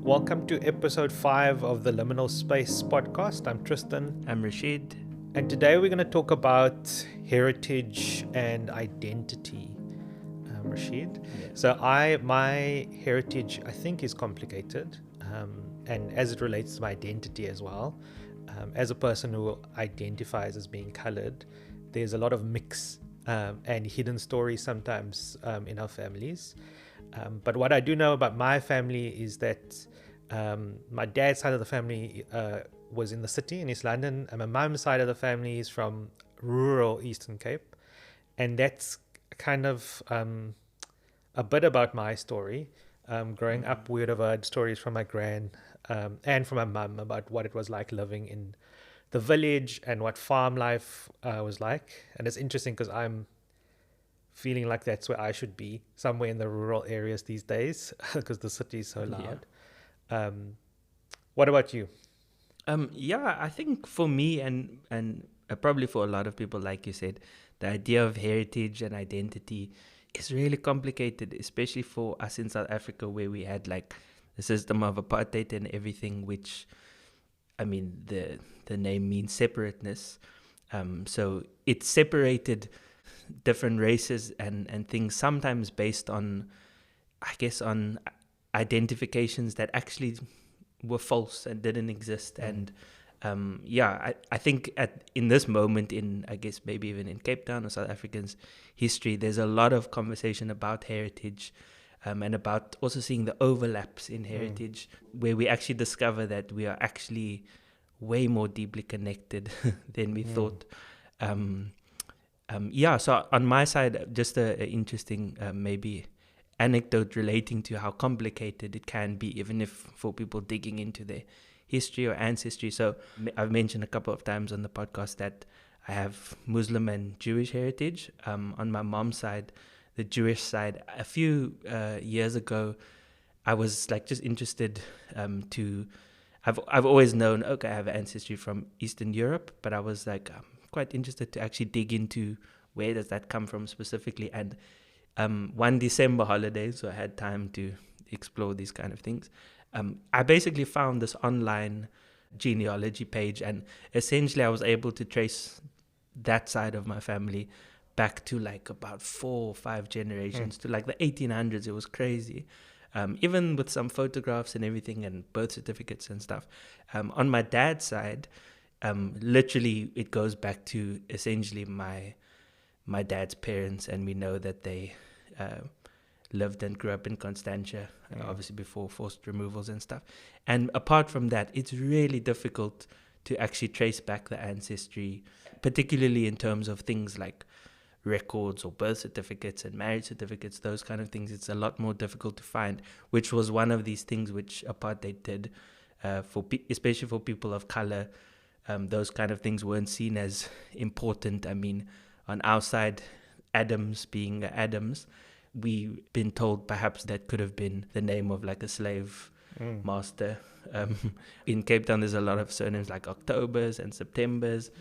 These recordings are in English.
Welcome to episode 5 of the Liminal Space podcast. I'm Tristan. I'm Rashid. And today we're going to talk about heritage and identity. Rashid. Yeah. So my heritage, I think, is complicated, and as it relates to my identity as well. As a person who identifies as being colored, there's a lot of mix and hidden stories sometimes in our families. But what I do know about my family is that my dad's side of the family was in the city in East London, and my mum's side of the family is from rural Eastern Cape. And that's kind of a bit about my story. Growing up, we would have heard stories from my gran and from my mum about what it was like living in the village and what farm life was like. And it's interesting because I'm feeling like that's where I should be, somewhere in the rural areas these days, because the city is so loud. Yeah. What about you? I think for me and probably for a lot of people, like you said, the idea of heritage and identity is really complicated, especially for us in South Africa, where we had like the system of apartheid and everything, which, I mean, the name means separateness. So it separated different races and things, sometimes based on, I guess, on identifications that actually were false and didn't exist. And I think in this moment in, I guess, maybe even in Cape Town or South Africans' history, there's a lot of conversation about heritage and about also seeing the overlaps in heritage, where we actually discover that we are actually way more deeply connected than we thought. So on my side, just an interesting maybe anecdote relating to how complicated it can be, even if for people digging into their history or ancestry. So I've mentioned a couple of times on the podcast that I have Muslim and Jewish heritage. On my mom's side, the Jewish side, a few years ago, I was like just interested I've always known, okay, I have ancestry from Eastern Europe, but I was like quite interested to actually dig into where does that come from specifically. And one December holiday, so I had time to explore these kind of things. I basically found this online genealogy page, and essentially I was able to trace that side of my family back to like about 4 or 5 generations to like the 1800s. It was crazy. Even with some photographs and everything and birth certificates and stuff. On my dad's side, literally it goes back to essentially my dad's parents, and we know that they lived and grew up in Constantia, obviously before forced removals and stuff. And apart from that, it's really difficult to actually trace back the ancestry, particularly in terms of things like records or birth certificates and marriage certificates, those kind of things. It's a lot more difficult to find, which was one of these things which apartheid did, especially for people of color. Those kind of things weren't seen as important. I mean, on our side, Adams being Adams, we've been told perhaps that could have been the name of like a slave master. In Cape Town, there's a lot of surnames like Octobers and Septembers,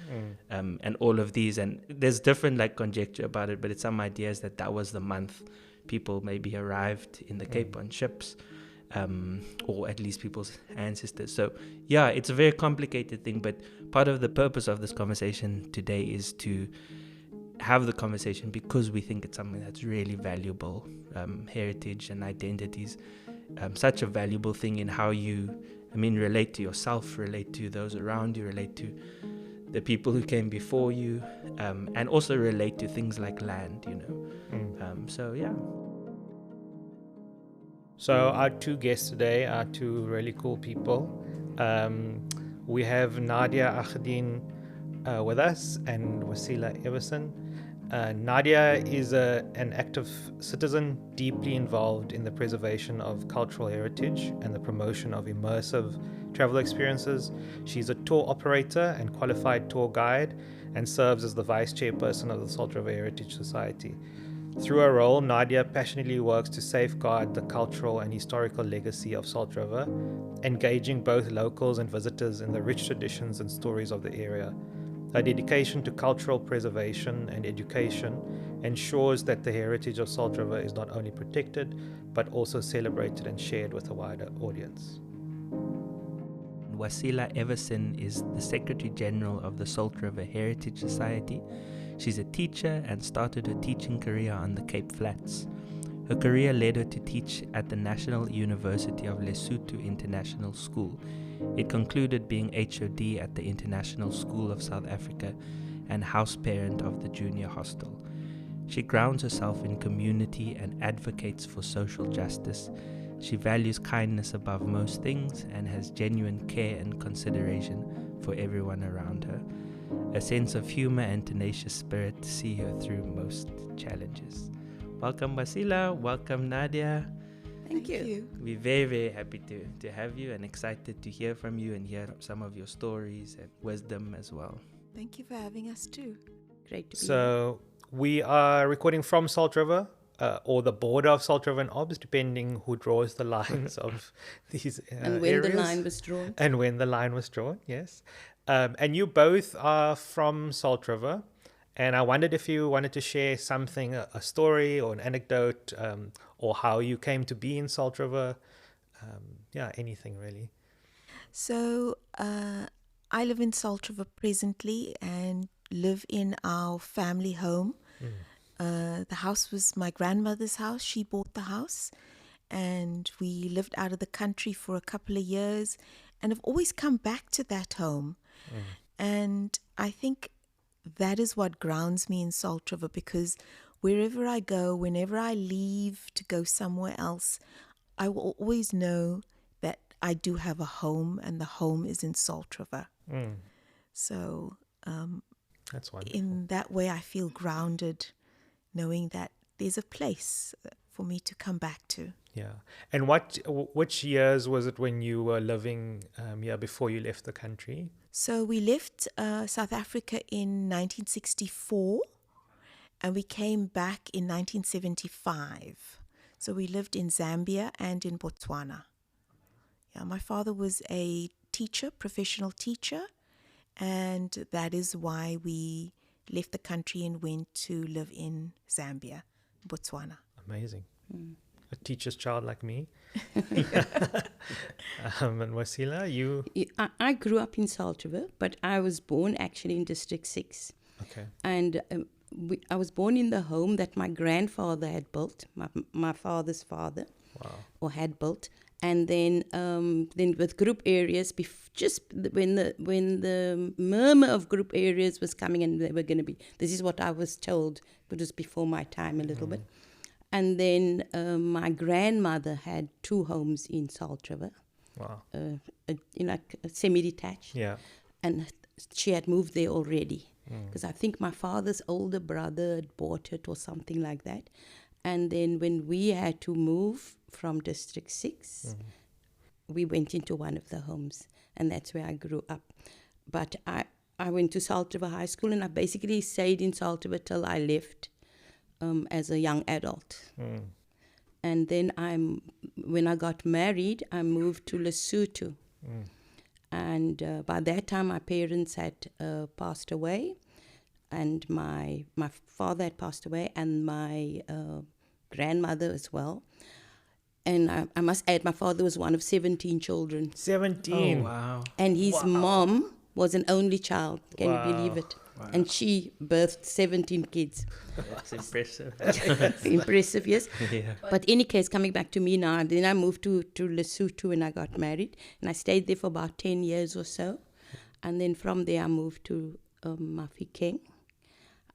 and all of these. And there's different like conjecture about it, but it's some ideas that was the month people maybe arrived in the Cape on ships, or at least people's ancestors. So yeah, it's a very complicated thing, but part of the purpose of this conversation today is to have the conversation because we think it's something that's really valuable. Heritage and identities, such a valuable thing in how you, relate to yourself, relate to those around you, relate to the people who came before you, and also relate to things like land, So our 2 guests today are 2 really cool people. We have Nadia Agherdine with us and Waseela Everson. Nadia is an active citizen deeply involved in the preservation of cultural heritage and the promotion of immersive travel experiences. She's a tour operator and qualified tour guide and serves as the Vice Chairperson of the Salt River Heritage Society. Through her role, Nadia passionately works to safeguard the cultural and historical legacy of Salt River, engaging both locals and visitors in the rich traditions and stories of the area. Her dedication to cultural preservation and education ensures that the heritage of Salt River is not only protected, but also celebrated and shared with a wider audience. Waseela Everson is the Secretary General of the Salt River Heritage Society. She's a teacher and started her teaching career on the Cape Flats. Her career led her to teach at the National University of Lesotho International School. It concluded being H.O.D. at the International School of South Africa and house parent of the Junior Hostel. She grounds herself in community and advocates for social justice. She values kindness above most things and has genuine care and consideration for everyone around her. A sense of humour and tenacious spirit see her through most challenges. Welcome, Waseela. Welcome, Nadia. Thank you. We're very, very happy to have you and excited to hear from you and hear some of your stories and wisdom as well. Thank you for having us too. Great to be here. So we are recording from Salt River, or the border of Salt River and Obs, depending who draws the lines of these And when areas. the line was drawn. And when the line was drawn, yes. And you both are from Salt River. And I wondered if you wanted to share something, a story or an anecdote, or how you came to be in Salt River. Anything really. So I live in Salt River presently and live in our family home. The house was my grandmother's house. She bought the house and we lived out of the country for a couple of years and have always come back to that home. And I think that is what grounds me in Salt River, because wherever I go, whenever I leave to go somewhere else, I will always know that I do have a home and the home is in Salt River. So That's wonderful. in that way, I feel grounded, knowing that there's a place for me to come back to. Yeah. And which years was it when you were living here before you left the country? So we left South Africa in 1964 and we came back in 1975. So we lived in Zambia and in Botswana. Yeah, my father was a teacher, professional teacher, and that is why we left the country and went to live in Zambia, Botswana. Amazing. A teacher's child like me. And Waseela, you? I grew up in Salt River, but I was born actually in District 6. Okay. And I was born in the home that my grandfather had built, my father's father, or had built. And then with group areas, just when the murmur of group areas was coming and they were going to be, this is what I was told, but it was before my time a little bit. And then my grandmother had 2 homes in Salt River. Wow. Semi-detached. Yeah. And she had moved there already. Because I think my father's older brother had bought it or something like that. And then when we had to move from District 6, we went into one of the homes. And that's where I grew up. But I went to Salt River High School and I basically stayed in Salt River till I left. As a young adult. And then when I got married, I moved to Lesotho. And by that time, my parents had passed away, and my father had passed away, and my grandmother as well. And I must add, my father was one of 17 children. 17. Oh, wow. And his mom was an only child. Can you believe it? Wow. And she birthed 17 kids. That's impressive. Impressive, yes. Yeah. But any case, coming back to me now, then I moved to Lesotho when I got married. And I stayed there for about 10 years or so. And then from there, I moved to Mafikeng.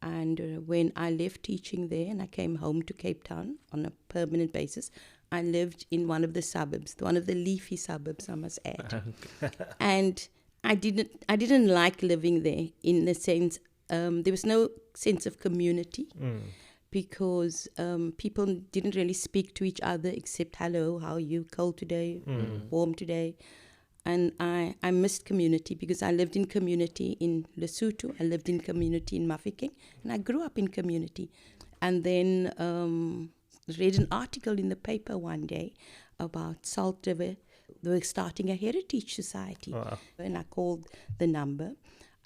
And when I left teaching there and I came home to Cape Town on a permanent basis, I lived in one of the suburbs, one of the leafy suburbs, I must add. And I didn't like living there in the sense there was no sense of community because people didn't really speak to each other except hello, how are you, cold today, warm today. And I missed community because I lived in community in Lesotho, I lived in community in Mafikeng, and I grew up in community. And then read an article in the paper one day about Salt River. They were starting a heritage society. Wow. And I called the number.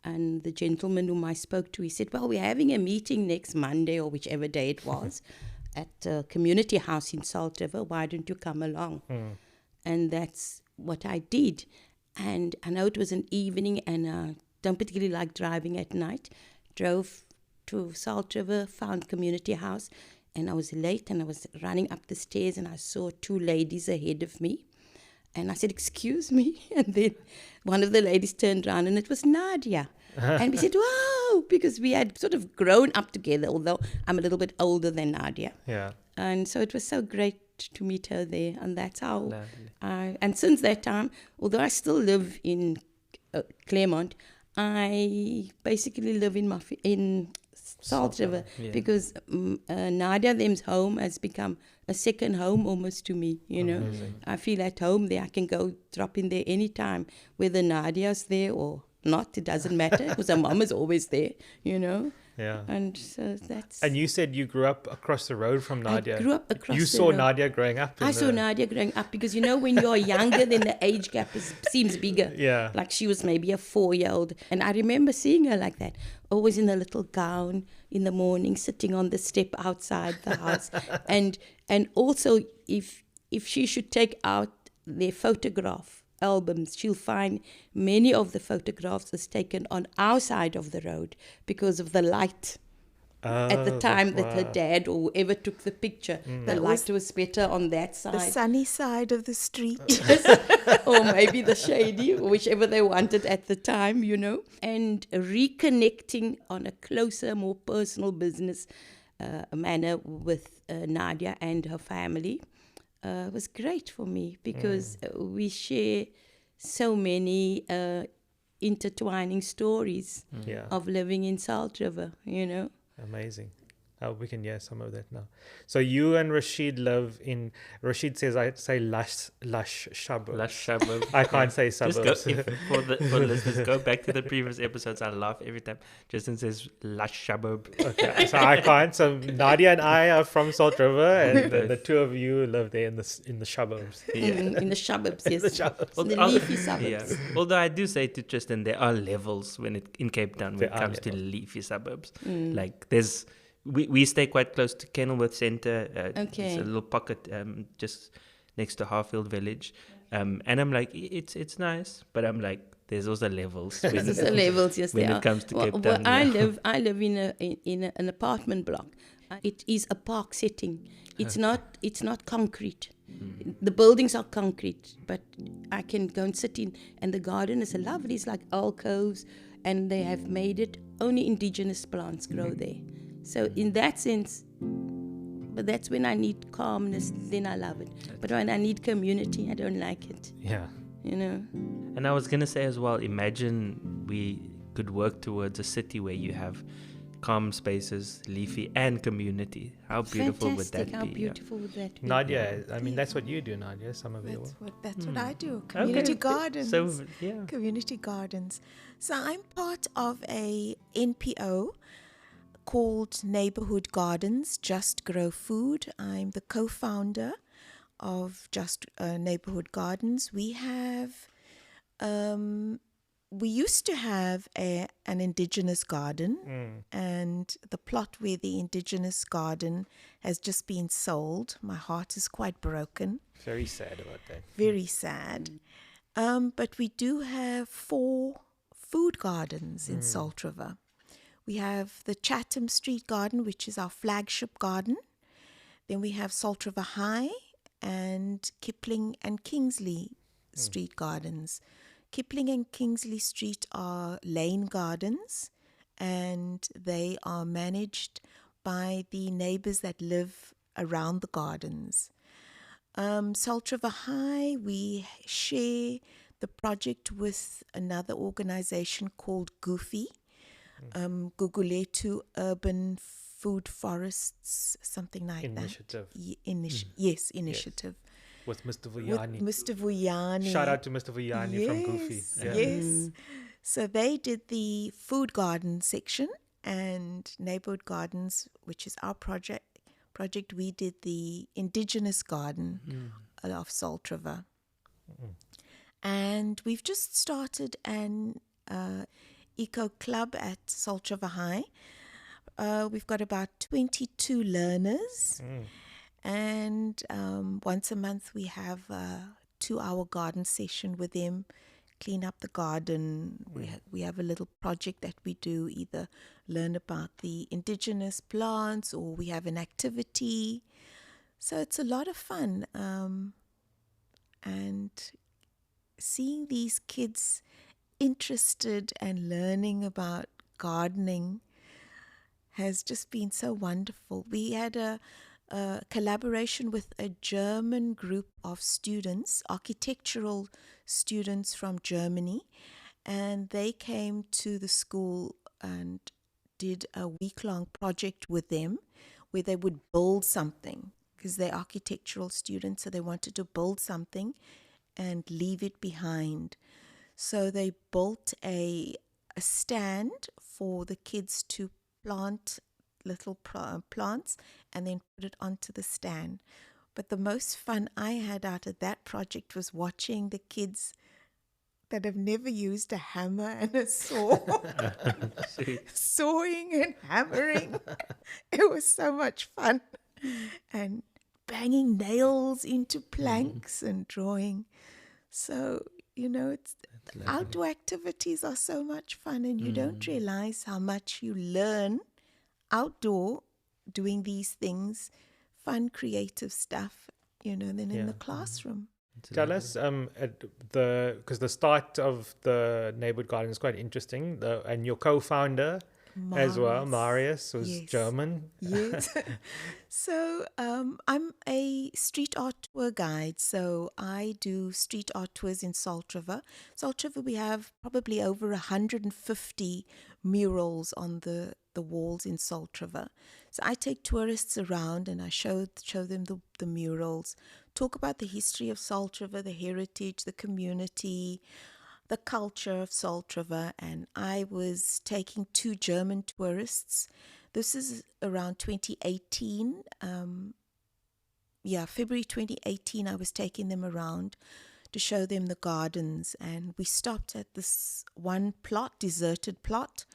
And the gentleman whom I spoke to, he said, well, we're having a meeting next Monday or whichever day it was at a community house in Salt River. Why don't you come along? And that's what I did. And I know it was an evening, and I don't particularly like driving at night. Drove to Salt River, found Community House, and I was late, and I was running up the stairs, and I saw two ladies ahead of me. And I said, "Excuse me." And then one of the ladies turned around, and it was Nadia. And we said, "Wow," because we had sort of grown up together, although I'm a little bit older than Nadia. Yeah. And so it was so great to meet her there. And that's how Lovely. and since that time, although I still live in Claremont, I basically live in Salt River, yeah. because Nadia them's home has become a second home almost to me, you know. Amazing. I feel at home there. I can go drop in there anytime, whether Nadia's there or not, it doesn't matter, because her mom is always there, you know. Yeah. And so that's... And you said you grew up across the road from Nadia. I grew up across You the saw road. Nadia growing up. I saw Nadia growing up, because, you know, when you're younger, then the age gap seems bigger. Yeah. Like she was maybe a 4-year-old. And I remember seeing her like that, always in a little gown in the morning, sitting on the step outside the house. and also, if she should take out their photograph albums, she'll find many of the photographs was taken on our side of the road because of the light. At the time that her dad or whoever took the picture, the light was better on that side. The sunny side of the street. Or maybe the shady, or whichever they wanted at the time, you know. And reconnecting on a closer, more personal business manner with Nadia and her family was great for me, because we share so many intertwining stories of living in Salt River, you know. Amazing. We can hear some of that now. So you and Rashid live in... Rashid says I'd say lush suburbs. Lush suburb. I can't say Just suburbs. for listeners, go back to the previous episodes. I laugh every time Justin says lush suburb. Okay, so I can't. So Nadia and I are from Salt River, and the two of you live there in the suburbs. In the suburbs, yes. The suburbs. In the leafy suburbs. Yeah. Although I do say to Tristan, there are levels in Cape Town when it comes to leafy suburbs. Like there's... We stay quite close to Kenilworth Centre. Okay. It's a little pocket just next to Harfield Village. And I'm like, it's nice, but I'm like, there's also levels. There's also levels, yes, when there it are. comes to Cape Well, Town. I live in an apartment block. It is a park setting. It's not concrete. The buildings are concrete, but I can go and sit in, and the garden is lovely. It's like alcoves, and they have made it only indigenous plants grow there. So in that sense, but that's when I need calmness, then I love it. But when I need community, I don't like it. Yeah. You know. And I was going to say as well, imagine we could work towards a city where you have calm spaces, leafy, and community. How beautiful would that Fantastic. How be? beautiful would that be? Nadia, I mean, that's what you do, Nadia. Some of you. That's what I do. Community gardens. So, yeah. Community gardens. So I'm part of a NPO called Neighborhood Gardens, Just Grow Food. I'm the co-founder of Just Neighborhood Gardens. We have, we used to have an indigenous garden, and the plot where the indigenous garden has just been sold. My heart is quite broken. Very sad about that. Very sad. But we do have 4 food gardens in Salt River. We have the Chatham Street Garden, which is our flagship garden. Then we have Salt River High and Kipling and Kingsley Street Gardens. Kipling and Kingsley Street are lane gardens, and they are managed by the neighbours that live around the gardens. Salt River High, we share the project with another organisation called Goofy. Guguletu Urban Food Forests, something like Initiative. that. Yes, initiative. With Mr. Vuyani. With Mr. Vuyani. Shout out to Mr. Vuyani from Goofy. Yeah. Yes. So they did the food garden section, and Neighborhood Gardens, which is our project, we did the indigenous garden of Salt River. And we've just started an eco club at Salt River High. We've got about 22 learners, and once a month we have a 2-hour garden session with them, clean up the garden. We have a little project that we do, either learn about the indigenous plants or we have an activity. So it's a lot of fun. And seeing these kids interested and learning about gardening has just been so wonderful. We had a collaboration with a German group of students, architectural students from Germany, and they came to the school and did a week-long project with them where they would build something, because they're architectural students, so they wanted to build something and leave it behind. So they built a stand for the kids to plant little plants and then put it onto the stand. But the most fun I had out of that project was watching the kids that have never used a hammer and a saw sawing and hammering. It was so much fun. And banging nails into planks and drawing. So, it's outdoor activities are so much fun, and you don't realize how much you learn outdoor doing these things, fun, creative stuff, than in the classroom. Tell us, because the start of the neighborhood garden is quite interesting, and your co-founder as well, Marius, was German. Yes. So I'm a street art tour guide. So I do street art tours in Salt River. Salt River, we have probably over 150 murals on the walls in Salt River. So I take tourists around and I show them the murals, talk about the history of Salt River, the heritage, the community, the culture of Salt River. And I was taking 2 German tourists. This is around 2018. February 2018, I was taking them around to show them the gardens. And we stopped at this one plot, deserted plot.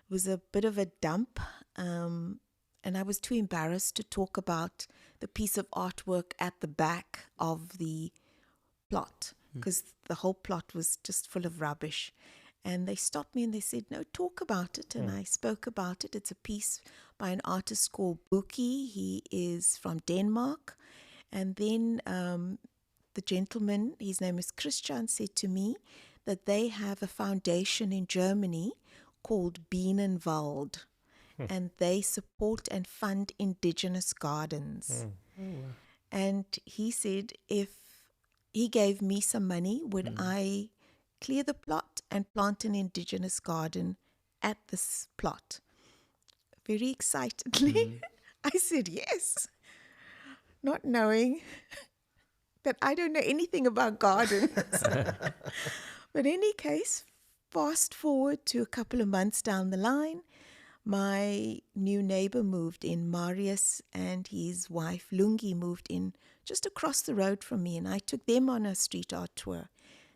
It was a bit of a dump. And I was too embarrassed to talk about the piece of artwork at the back of the plot, because the whole plot was just full of rubbish. And they stopped me and they said, no, talk about it. And I spoke about it. It's a piece by an artist called Buki. He is from Denmark. And then the gentleman, his name is Christian, said to me that they have a foundation in Germany called Bienenwald. And they support and fund indigenous gardens. And he said if he gave me some money, would I clear the plot and plant an indigenous garden at this plot? Very excitedly, I said yes, not knowing that I don't know anything about gardens. But in any case, fast forward to a couple of months down the line, my new neighbor moved in. Marius and his wife Lungi moved in just across the road from me, and I took them on a street art tour.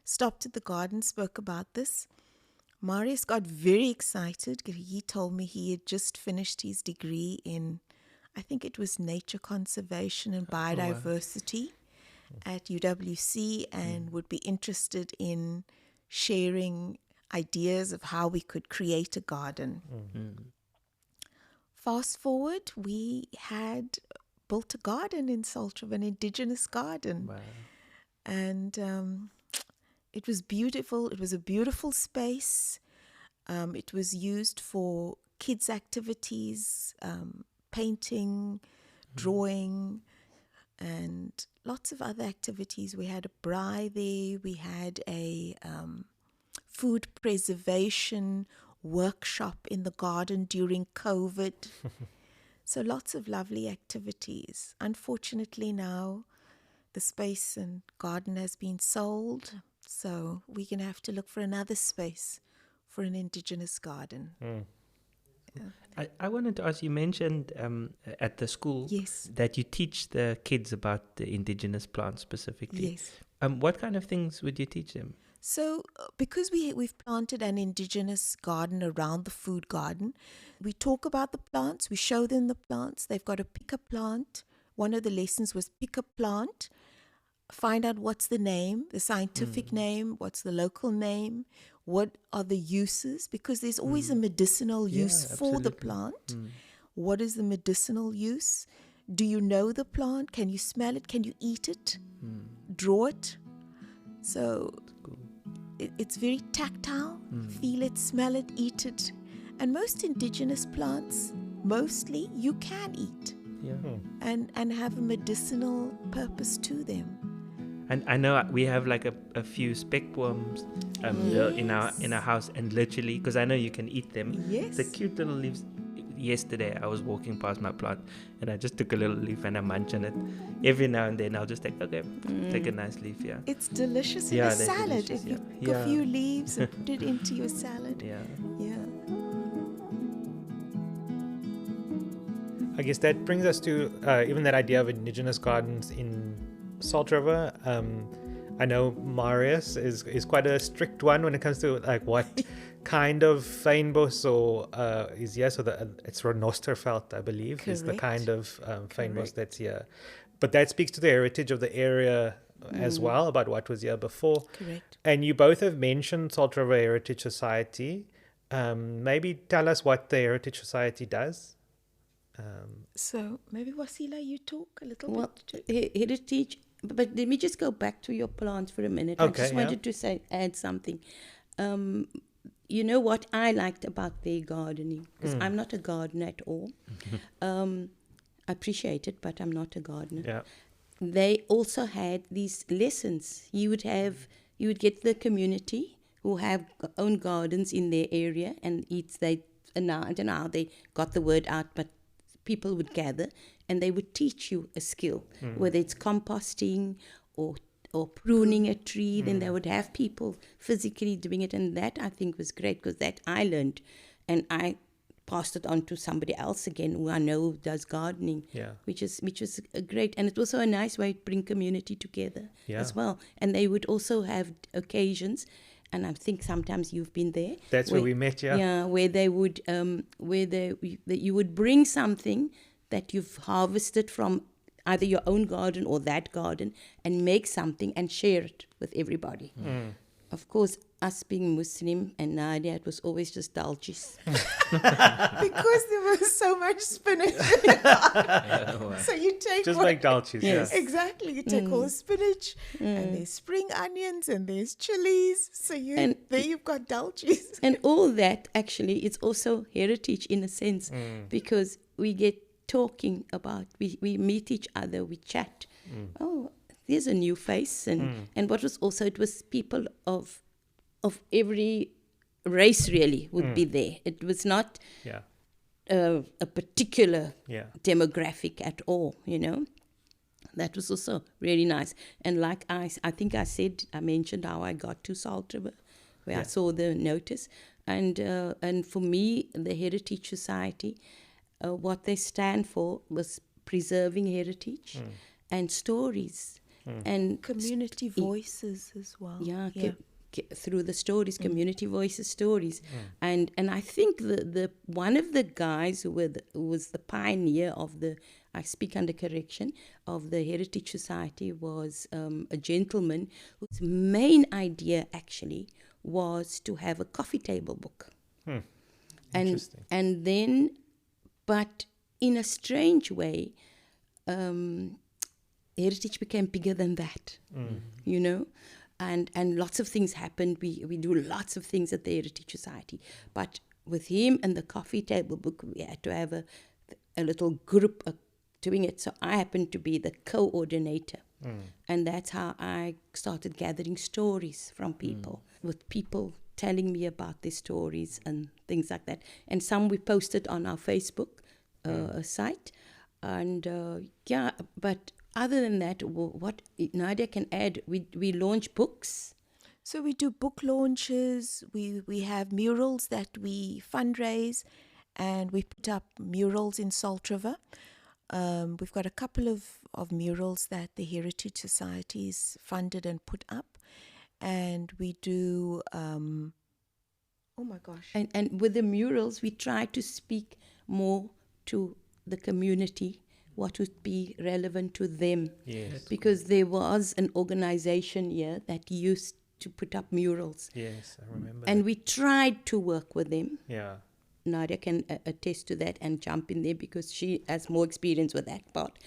Stopped at the garden, spoke about this. Marius got very excited. He told me he had just finished his degree in, I think it was nature conservation and biodiversity at UWC, and would be interested in sharing ideas of how we could create a garden. Fast forward, we had built a garden in Salt River, an indigenous garden. Wow. And it was beautiful. It was a beautiful space. It was used for kids' activities, painting, drawing, and lots of other activities. We had a braai there. We had a food preservation workshop in the garden during COVID. So lots of lovely activities. Unfortunately now the space and garden has been sold, so we're going to have to look for another space for an indigenous garden. I wanted to ask, you mentioned at the school that you teach the kids about the indigenous plants specifically. Yes. What kind of things would you teach them? So because we've planted an indigenous garden around the food garden, we talk about the plants, we show them the plants. They've got to pick a plant. One of the lessons was pick a plant, find out what's the name, the scientific name, what's the local name, what are the uses, because there's always a medicinal use for the plant. What is the medicinal use? Do you know the plant? Can you smell it? Can you eat it? Draw it? So it's very tactile. Feel it, smell it, eat it. And most indigenous plants, mostly you can eat and have a medicinal purpose to them. And I know we have like a few speckworms in our house, and literally, because I know you can eat them. Yes. The cute little leaves. Yesterday I was walking past my plant and I just took a little leaf and I munch on it. Every now and then I'll just take a nice leaf. Yeah, It's delicious in a salad. If you pick a few leaves and put it into your salad. Yeah. I guess that brings us to even that idea of indigenous gardens in Salt River. I know Marius is quite a strict one when it comes to like what kind of fynbos or is here. So it's Renosterveld, I believe, is the kind of fynbos that's here. But that speaks to the heritage of the area as well, about what was here before. Correct. And you both have mentioned Salt River Heritage Society. Maybe tell us what the Heritage Society does. So maybe Waseela, you talk a little bit. Heritage. But let me just go back to your plants for a minute. Okay, I just wanted to add something. You know what I liked about their gardening? Because I'm not a gardener at all. I appreciate it, but I'm not a gardener. Yeah. They also had these lessons. You would get the community who have own gardens in their area, and I don't know how they got the word out, but people would gather and they would teach you a skill, whether it's composting or pruning a tree. Then they would have people physically doing it, and that I think was great, because that I learned and I passed it on to somebody else again who I know does gardening, which was great. And it was also a nice way to bring community together as well. And they would also have occasions, and I think sometimes you've been there. That's where we met, Yeah, where they would, you would bring something that you've harvested from either your own garden or that garden, and make something and share it with everybody. Of course, us being Muslim and Nadia, it was always just dalchis. Because there was so much spinach in the garden. So you take just like dalchis. Yes. Exactly. You take all the spinach, and there's spring onions, and there's chilies. So there you've got dalchis. And all that, actually, it's also heritage in a sense, because we get talking about, we meet each other, we chat. Oh, there's a new face. And what was also, it was people of every race really would be there. It was not a particular demographic at all, you know. That was also really nice. And like I think I mentioned how I got to Salt River, where I saw the notice. And for me, the Heritage Society, what they stand for was preserving heritage and stories. And Community voices as well. Through the stories, community voices, stories. And I think the one of the guys who was the pioneer of I speak under correction, of the Heritage Society was a gentleman whose main idea actually was to have a coffee table book. Interesting. And then, but in a strange way, heritage became bigger than that, you know. And lots of things happened. We do lots of things at the Heritage Society. But with him and the coffee table book, we had to have a little group doing it. So I happened to be the coordinator. And that's how I started gathering stories from people, with people telling me about their stories and things like that. And some we posted on our Facebook site. And but other than that, what Nadia can add, we launch books. So we do book launches. We have murals that we fundraise, and we put up murals in Salt River. We've got a couple of murals that the Heritage Society's funded and put up, and we do. Oh my gosh! And with the murals, we try to speak more to the community what would be relevant to them. Yes. Because there was an organization here that used to put up murals. Yes, I remember. And that. we tried to work with them. Yeah. Nadia can attest to that and jump in there because she has more experience with that part.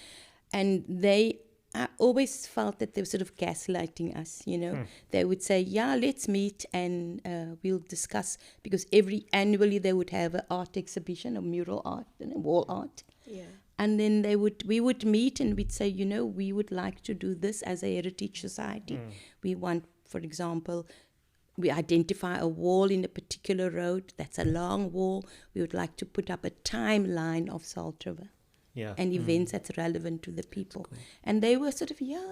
And I always felt that they were sort of gaslighting us, you know. They would say, yeah, let's meet and we'll discuss, because annually they would have an art exhibition, a mural art and a wall art. Yeah. And then we would meet and we'd say, you know, we would like to do this as a heritage society. We want, for example, we identify a wall in a particular road, that's a long wall. We would like to put up a timeline of Salt River. Yeah. And events that's relevant to the people. Cool. And they were sort of, yeah.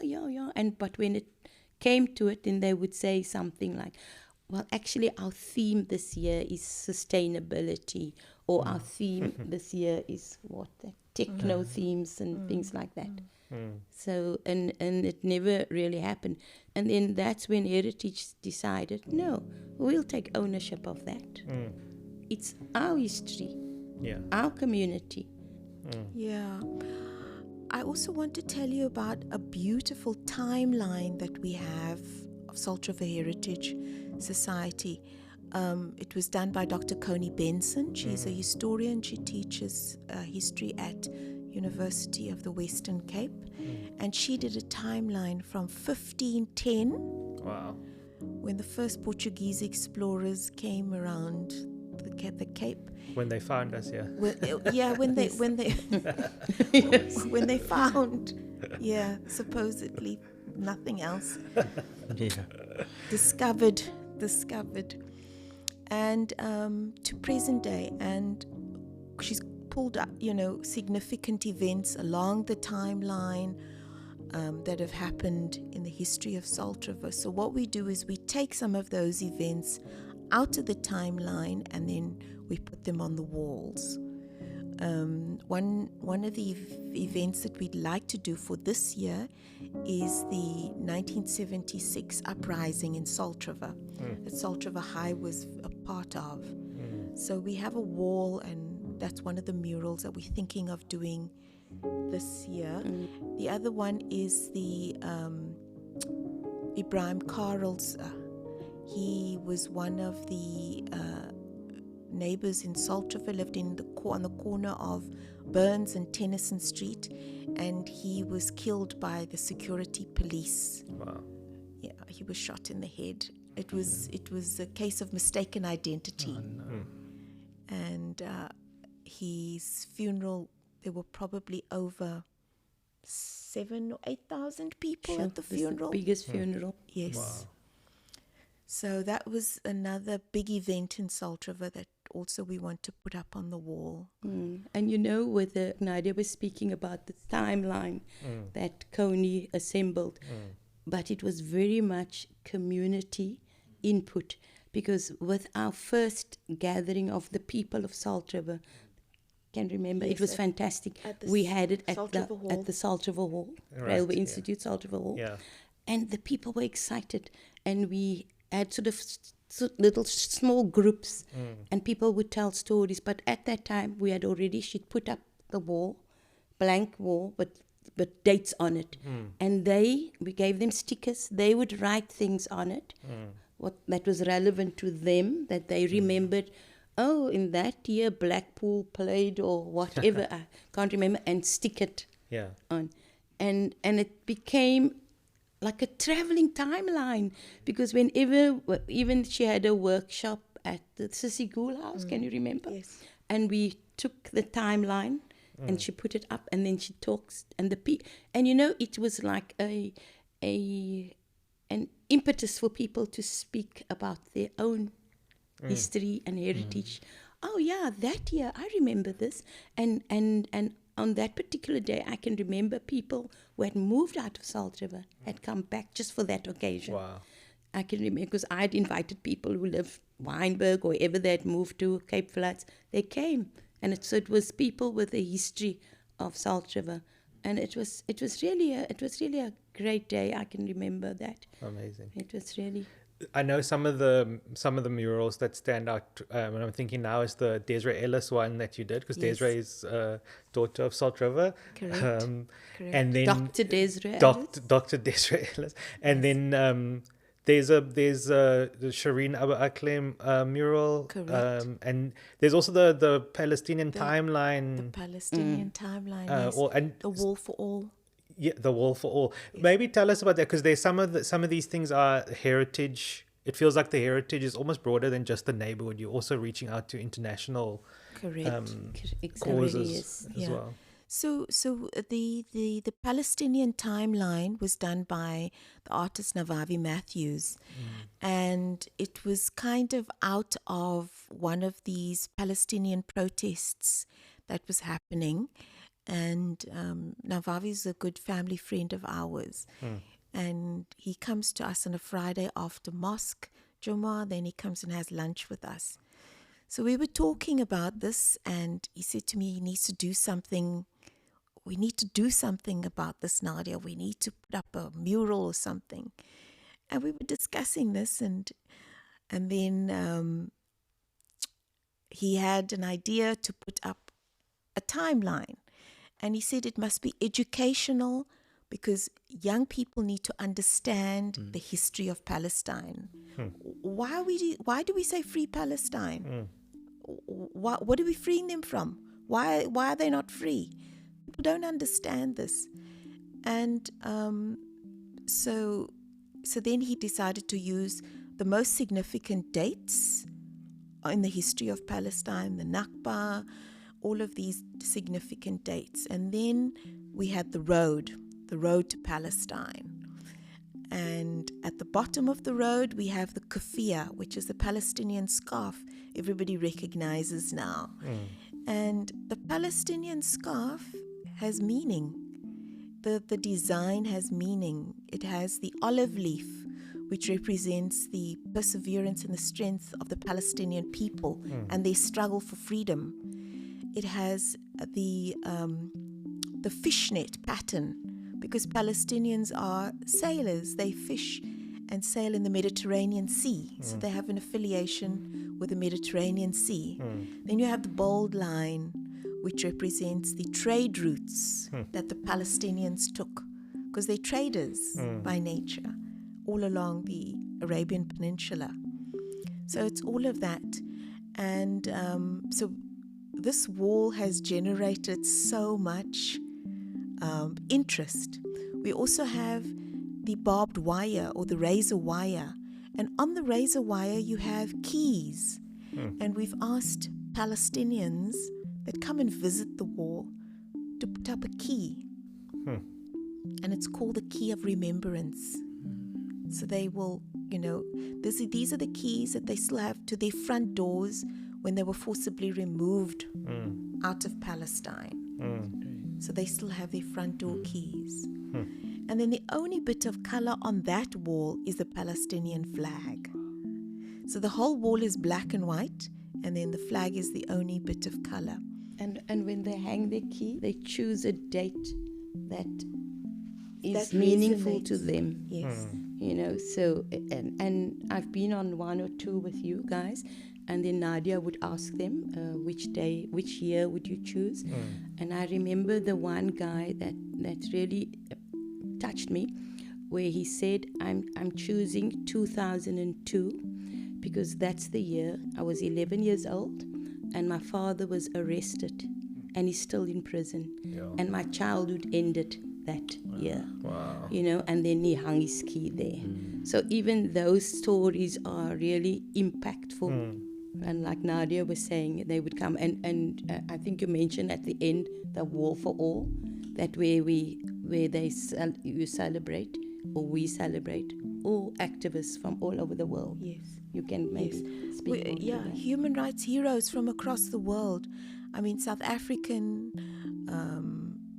But when it came to it, then they would say something like, well, actually, our theme this year is sustainability, or our theme this year is techno themes and things like that. So, and it never really happened. And then that's when Heritage decided, no, we'll take ownership of that. It's our history, our community. Yeah. I also want to tell you about a beautiful timeline that we have of Salt River Heritage Society. It was done by Dr. Coney Benson. She's a historian. She teaches history at University of the Western Cape. And she did a timeline from 1510, Wow. when the first Portuguese explorers came around the Cape. When they found us, yeah. When they when they found, supposedly nothing else, discovered, and to present day, and she's pulled up, significant events along the timeline that have happened in the history of Salt River. So what we do is we take some of those events out of the timeline and then we put them on the walls. One of the events that we'd like to do for this year is the 1976 uprising in Salt River that Salt River High was a part of. So we have a wall, and that's one of the murals that we're thinking of doing this year. The other one is the Ibrahim Karel's. He was one of the neighbors in Salt River, lived on the corner of Burns and Tennyson Street, and he was killed by the security police. Wow. Yeah, he was shot in the head. It was a case of mistaken identity. Oh, no. And his funeral, there were probably over 7,000 or 8,000 people at the funeral. The biggest funeral. Yes. Wow. So that was another big event in Salt River that also we want to put up on the wall. And with Nadia was speaking about the timeline that Coney assembled, but it was very much community input, because with our first gathering of the people of Salt River, can remember, it was fantastic. We had it at the Salt River Hall, Railway Institute, Salt River Hall. Yeah. And the people were excited, and we had sort of little small groups, and people would tell stories. But at that time, she'd put up the wall, blank wall, but dates on it. And we gave them stickers. They would write things on it, what that was relevant to them, that they remembered. Oh, in that year, Blackpool played or whatever. I can't remember, and stick it on. And it became like a traveling timeline, because whenever, even she had a workshop at the Sissy Gould House, can you remember? Yes. And we took the timeline and she put it up, and then she talks, and it was like an impetus for people to speak about their own history and heritage. Oh yeah, that year I remember this, and on that particular day, I can remember people who had moved out of Salt River had come back just for that occasion. Wow. I can remember, because I had invited people who lived Wynberg or wherever they had moved to, Cape Flats. They came, and so it was people with a history of Salt River, and it was really a great day. I can remember that. Amazing. It was really. I know some of the murals that stand out, and I'm thinking now is the Desiree Ellis one that you did, because Yes. Desiree is daughter of Salt River. Correct. Correct. And then Dr. Desiree Dr. Desiree Ellis. And Yes. then there's the Shireen Abu Aklem mural. Correct. And there's also the Palestinian The timeline. Palestinian timeline, yes. And The Wall for All. yeah, the Wall for All. Yes. Maybe tell us about that, because there's some of these things are heritage. It feels like the heritage is almost broader than just the neighborhood. You're also reaching out to international Correct. causes yes. as Yeah. well. So the Palestinian timeline was done by the artist Navavi Matthews, and it was kind of out of one of these Palestinian protests that was happening. And Navavi is a good family friend of ours, and he comes to us on a Friday after mosque Jummah. Then he comes and has lunch with us. So we were talking about this, and he said to me, he needs to do something. We need to do something about this, Nadia. We need to put up a mural or something. And we were discussing this, and then he had an idea to put up a timeline. And he said it must be educational, because young people need to understand the history of Palestine. Why do we say free Palestine? What are we freeing them from? Why are they not free? People don't understand this. And so then he decided to use the most significant dates in the history of Palestine, the Nakba, all of these significant dates. And then we had the road to Palestine. And at the bottom of the road, we have the kufiyah, which is the Palestinian scarf everybody recognizes now. And the Palestinian scarf has meaning. The design has meaning. It has the olive leaf, which represents the perseverance and the strength of the Palestinian people and their struggle for freedom. It has the fishnet pattern, because Palestinians are sailors. They fish and sail in the Mediterranean Sea. So they have an affiliation with the Mediterranean Sea. Then you have the bold line, which represents the trade routes that the Palestinians took, because they're traders by nature all along the Arabian Peninsula. So it's all of that. And so this wall has generated so much interest. We also have the barbed wire or the razor wire. And on the razor wire, you have keys. And we've asked Palestinians that come and visit the wall to put up a key. And it's called the key of remembrance. So they will, these are the keys that they still have to their front doors when they were forcibly removed out of Palestine. So they still have their front door keys. And then the only bit of color on that wall is the Palestinian flag. So the whole wall is black and white, and then the flag is the only bit of color. And when they hang their key, they choose a date that is That meaningful to resonates. them. Yes. So and I've been on one or two with you guys, and then Nadia would ask them which year would you choose. And I remember the one guy that really touched me, where he said, I'm choosing 2002 because that's the year I was 11 years old and my father was arrested and he's still in prison. And my childhood ended that year. Wow. And then he hung his key there. So even those stories are really impactful. And like Nadia was saying, they would come and I think you mentioned at the end the Wall for All, that you celebrate, or we celebrate all activists from all over the world. Yes. You can maybe speak more to that. Human rights heroes from across the world. I mean, South African,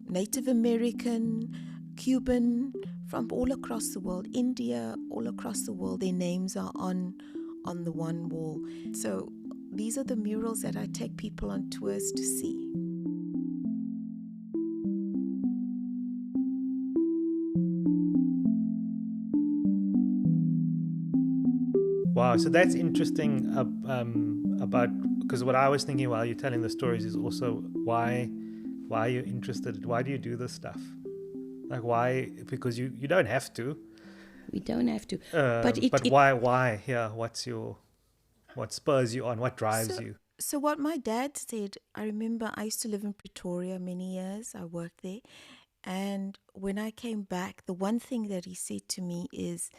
Native American, Cuban, from all across the world, India, all across the world, their names are on the one wall. So these are the murals that I take people on tours to see. Wow, so that's interesting about, because what I was thinking while you're telling the stories is also why are you interested? Why do you do this stuff? Like why? Because you don't have to. We don't have to. But why? Yeah, what spurs you on? What drives So, you? so what my dad said, I remember I used to live in Pretoria many years. I worked there. And when I came back, the one thing that he said to me is,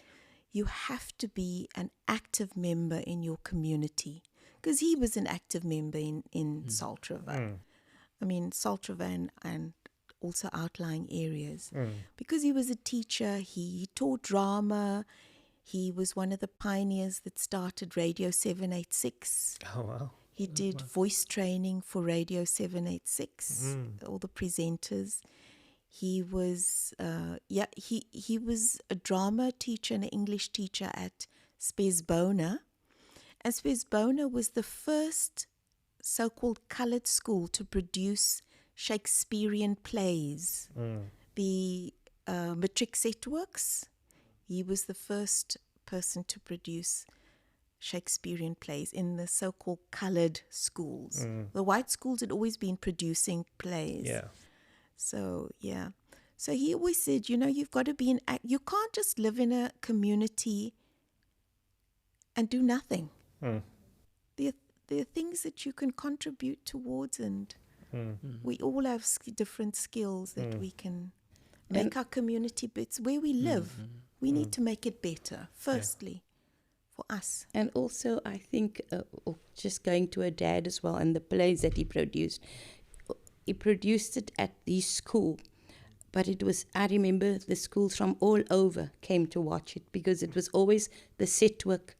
you have to be an active member in your community. Because he was an active member in Salt River. I mean, Salt River and also outlying areas. Because he was a teacher, he taught drama. He was one of the pioneers that started Radio 786. Oh wow. He did voice training for Radio 786, all the presenters. He was, he was a drama teacher and an English teacher at Spesbona. And Spesbona was the first so-called coloured school to produce Shakespearean plays. The matric set works. He was the first person to produce Shakespearean plays in the so-called coloured schools. The white schools had always been producing plays. Yeah. So, yeah. So he always said, you've got to be you can't just live in a community and do nothing. There are things that you can contribute towards, and we all have different skills that we can make our community better. It's where we live. We need to make it better, firstly, for us. And also, I think, just going to a dad as well, and the plays that he produced it at the school. But it was, I remember the schools from all over came to watch it, because it was always the set work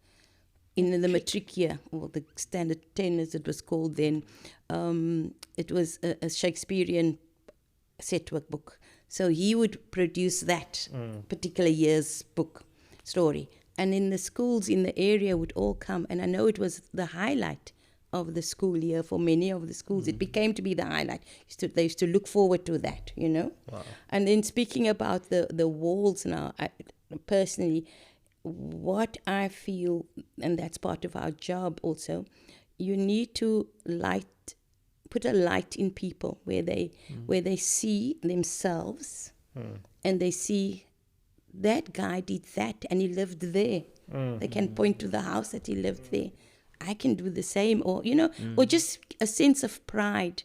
in the matric year, or the standard 10 as it was called then. It was a Shakespearean set work book. So he would produce that particular year's book story. And then the schools in the area would all come. And I know it was the highlight of the school year for many of the schools. It became to be the highlight. They used to look forward to that, Wow. And then speaking about the walls now, personally, what I feel, and that's part of our job also, you need to put a light in people where they see themselves and they see that guy did that and he lived there. They can point to the house that he lived there. I can do the same, or or just a sense of pride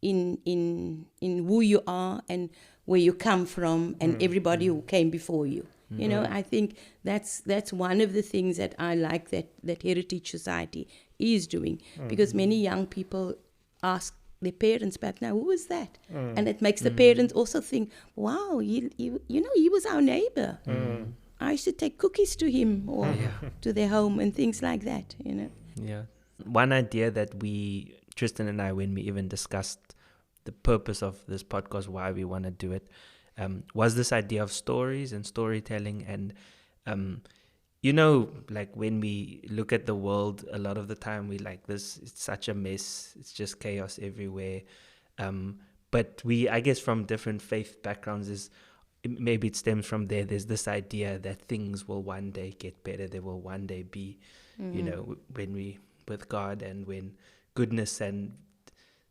in who you are and where you come from and everybody who came before you. I think that's one of the things that I like that Heritage Society is doing, because many young people ask their parents back now, who is that? And it makes the parents also think, wow, he was our neighbor. I used to take cookies to him or to their home and things like that, Yeah. One idea that Tristan and I, when we even discussed the purpose of this podcast, why we want to do it, was this idea of stories and storytelling. And, like when we look at the world, a lot of the time we like this, it's such a mess, it's just chaos everywhere. But I guess from different faith backgrounds, maybe it stems from there's this idea that things will one day get better, there will one day be, when we with God, and when goodness and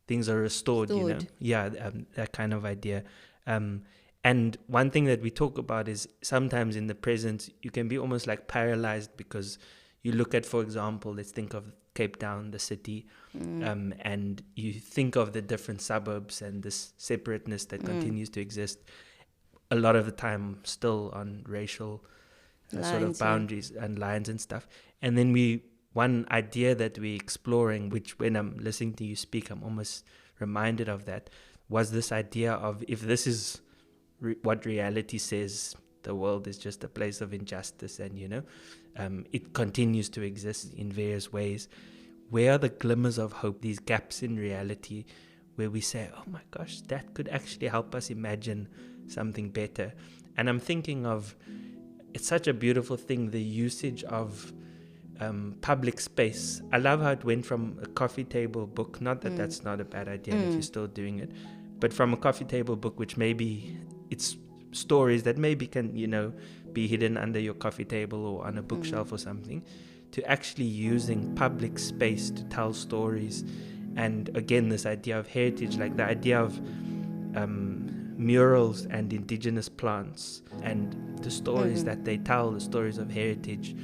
things are restored. That kind of idea. And one thing that we talk about is sometimes in the present, you can be almost like paralyzed, because you look at, for example, let's think of Cape Town, the city, and you think of the different suburbs and this separateness that continues to exist a lot of the time still on racial sort of boundaries and lines and stuff. And then one idea that we're exploring, which when I'm listening to you speak, I'm almost reminded of that, was this idea of, if this is what reality says, the world is just a place of injustice, and it continues to exist in various ways, where are the glimmers of hope, these gaps in reality where we say, oh my gosh, that could actually help us imagine something better? And I'm thinking of, it's such a beautiful thing, the usage of public space. I love how it went from a coffee table book, not that that's not a bad idea if you're still doing it, but from a coffee table book, which maybe it's stories that maybe can be hidden under your coffee table or on a bookshelf or something, to actually using public space to tell stories. And again, this idea of heritage, like the idea of murals and indigenous plants and the stories that they tell, the stories of heritage,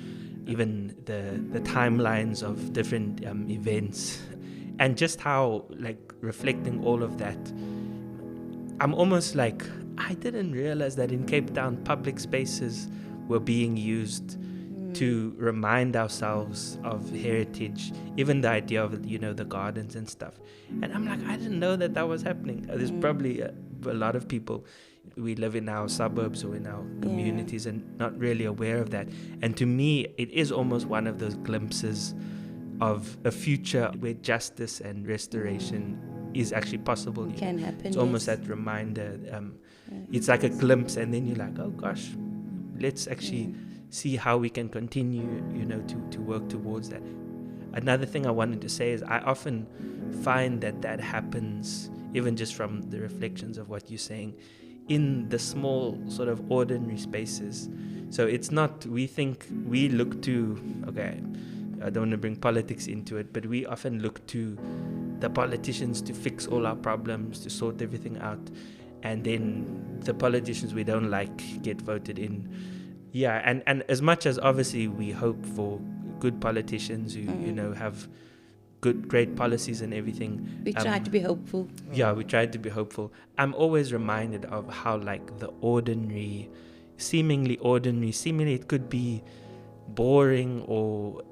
even the timelines of different events, and just how, like, reflecting all of that. I'm almost like, I didn't realize that in Cape Town public spaces were being used to remind ourselves of heritage, even the idea of, you know, the gardens and stuff. And I'm like, I didn't know that that was happening. There's probably a lot of people, we live in our suburbs or in our communities and not really aware of that. And to me, it is almost one of those glimpses of a future where justice and restoration is actually possible. It can happen. It's almost that reminder. It's like a glimpse, and then you're like, oh gosh, let's actually see how we can continue, you know, to work towards that. Another thing I wanted to say is I often find that happens, even just from the reflections of what you're saying, in the small sort of ordinary spaces. So it's not, we think, we look to, okay, I don't want to bring politics into it, but we often look to the politicians to fix all our problems, to sort everything out, and then the politicians we don't like get voted in. Yeah, and as much as obviously we hope for good politicians who, you know, have great policies and everything. We try to be hopeful. Yeah, we try to be hopeful. I'm always reminded of how, like, the seemingly it could be boring or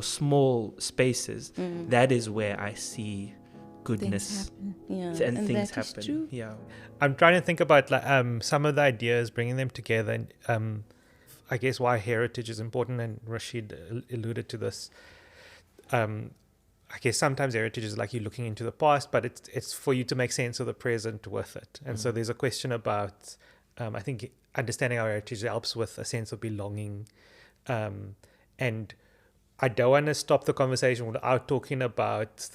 small spaces. That is where I see goodness and things happen. True. Yeah, I'm trying to think about some of the ideas, bringing them together, and I guess why heritage is important. And Rashid alluded to this. I guess sometimes heritage is like you're looking into the past, but it's for you to make sense of the present with it. And so there's a question about, I think, understanding our heritage helps with a sense of belonging. And I don't want to stop the conversation without talking about